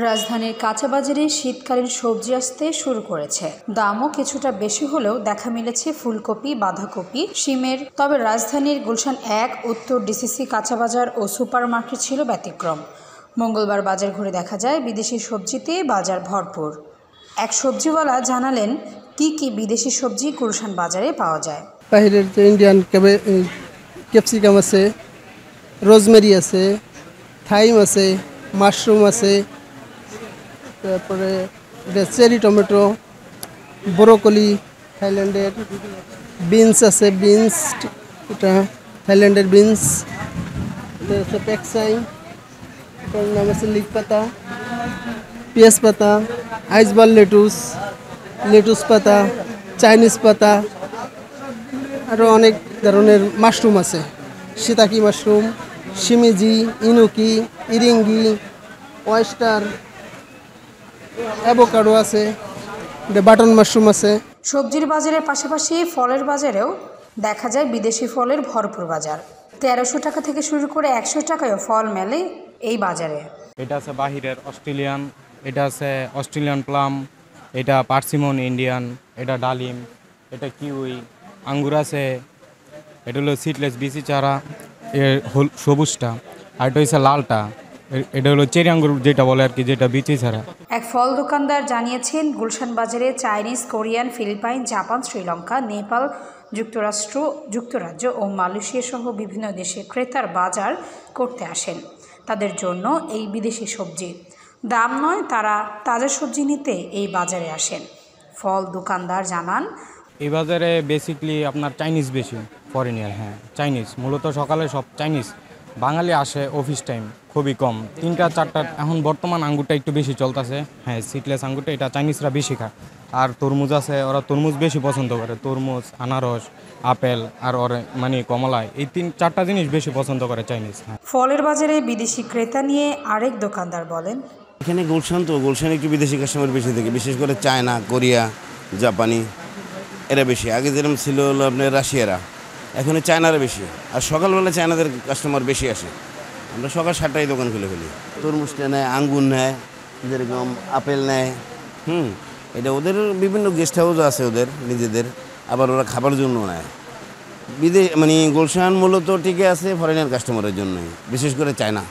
রাজধানীর কাঁচাবাজারে শীতকালীন সবজি আসতে শুরু করেছে। দামও কিছুটা বেশি হলেও দেখা মিলেছে ফুলকপি, বাঁধাকপি, শিমের। তবে রাজধানীর গুলশান ১ উত্তর ডিসিসি কাঁচাবাজার ও সুপার মার্কেট ছিল ব্যতিক্রম। মঙ্গলবার বাজার ঘুরে দেখা যায় বিদেশি সবজিতে বাজার ভরপুর। এক সবজিওয়ালা জানালেন কি কি বিদেশি সবজি গুলশান বাজারে পাওয়া যায়। বাইরের যে ইন্ডিয়ান ক্যাপসিকাম আছে, রোজমেরি আছে, থাইম আছে, মাশরুম আছে, তারপরে চেরি টমেটো, ব্রোকলি, থাইল্যান্ডের বিনস আছে, বিনস এটা থাইল্যান্ডের বিনস, এটা হচ্ছে প্যাকসাই, এটার নাম আছে লিক পাতা, পেঁয়াজ পাতা, আইসবাল লেটুস পাতা, চাইনিজ পাতা, আরও অনেক ধরনের মাশরুম আছে, শিতাকি মাশরুম, শিমিজি, ইনুকি, ইরিঙ্গি, ওয়েস্টার, অ্যাভোকাডো আছে, বাটন মাশরুম আছে। সবজির বাজারের পাশাপাশি ফলের বাজারেও দেখা যায় বিদেশি ফলের ভরপুর বাজার। ১৩০০ টাকা থেকে শুরু করে ১০০ টাকায়ও ফল মেলে এই বাজারে। এটা আছে বাহিরের অস্ট্রেলিয়ান, এটা আছে অস্ট্রেলিয়ান প্লাম, এটা পার্সিমন ইন্ডিয়ান, এটা ডালিম, এটা কিউই, আঙ্গুর আছে, এটা হলো সিডলেস বিচি চারা, সবুজটা, আর এটা হচ্ছে লালটা, এটা হলো চেরি আঙ্গুর যেটা বলে আর কি, যেটা বিচি ছাড়া। এক ফল দোকানদার জানিয়েছেন গুলশান বাজারে Chinese, Korean, Philippine, Japan, Sri Lanka, Nepal, যুক্তরাজ্য ও মালয়েশিয়া সহ বিভিন্ন দেশে ক্রেতার বাজার করতে আসেন। তাদের জন্য এই বিদেশি সবজি দাম নয়, তারা তাজা সবজি নিতে এই বাজারে আসেন। ফল দোকানদার জানান, এই বাজারে বেসিকলি আপনার চাইনিজ বেশি, ফরেনিয়ার। হ্যাঁ, চাইনিজ মূলত সকালে সব চাইনিজ, বাঙালি আসে অফিস টাইম খুবই কম, ৩টা 4টা। এখন বর্তমান আঙ্গুরটা একটু বেশি চলতেছে, হ্যাঁ সিডলেস আঙ্গুরটা, এটা চাইনিজরা বেশি খায়। আর তরমুজ আছে, ওরা তরমুজ বেশি পছন্দ করে, তরমুজ, আনারস, আপেল আর মানে কমলা, এই 3-4টা জিনিস বেশি পছন্দ করে চাইনিজ। হ্যাঁ, ফলের বাজারে বিদেশি ক্রেতা নিয়ে আরেক দোকানদার বলেন, এখানে গুলশান একটু বিদেশি কাস্টমার বেশি থাকে, বিশেষ করে চায়না, কোরিয়া, জাপানি, এরা বেশি। আগে যেরকম ছিল হলো আপনার রাশিয়ারা, এখন চায়নারা বেশি। আর সকালবেলা চায়নাদের কাস্টমার বেশি আসে। আমরা সকাল 7টায় দোকান খুলে ফেলি। তরমুজটা নেয়, আঙ্গুর নেয়, যেরকম আপেল নেয়। এটা ওদের বিভিন্ন গেস্ট হাউস আছে ওদের নিজেদের, আবার ওরা খাবার জন্য নেয়। মানে গুলশান মূলত টিকে আছে ফরেনার কাস্টমারের জন্যই, বিশেষ করে চায়না।